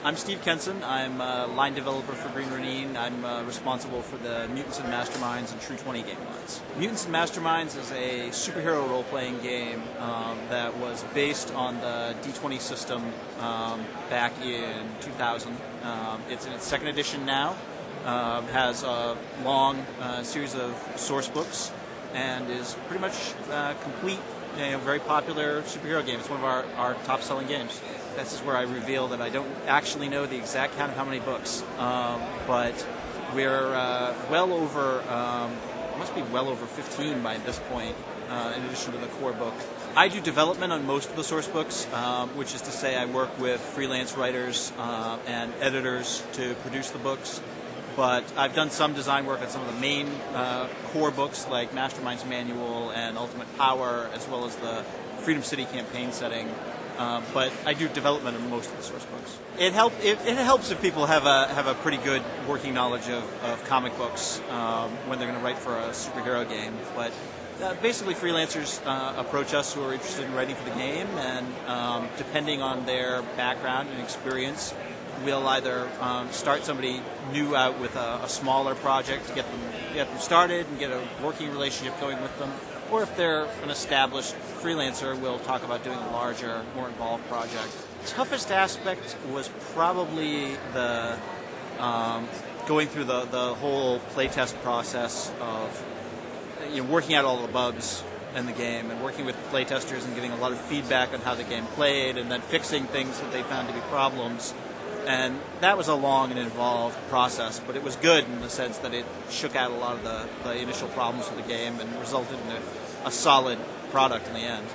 I'm Steve Kenson. I'm a line developer for Green Ronin. I'm responsible for the Mutants Masterminds and True 20 game lines. Mutants Masterminds is a superhero role-playing game that was based on the D20 system back in 2000. It's in its second edition now. Has a long series of source books and is pretty much complete. Very popular superhero game. It's one of our top-selling games. This is where I reveal that I don't actually know the exact count of how many books, but we're well over, must be well over 15 by this point, in addition to the core book. I do development on most of the source books, which is to say I work with freelance writers and editors to produce the books. But I've done some design work on some of the main core books like Mastermind's Manual and Ultimate Power, as well as the Freedom City campaign setting. But I do development on most of the source books. It helps if people have a pretty good working knowledge of comic books when they're going to write for a superhero game. But basically, freelancers approach us who are interested in writing for the game, and depending on their background and experience, we'll either start somebody new out with a smaller project to get them started and get a working relationship going with them, or if they're an established freelancer, we'll talk about doing a larger, more involved project. Toughest aspect was probably the going through the whole playtest process of working out all the bugs in the game and working with playtesters and getting a lot of feedback on how the game played, and then fixing things that they found to be problems. And that was a long and involved process, but it was good in the sense that it shook out a lot of the initial problems with the game and resulted in a solid product in the end.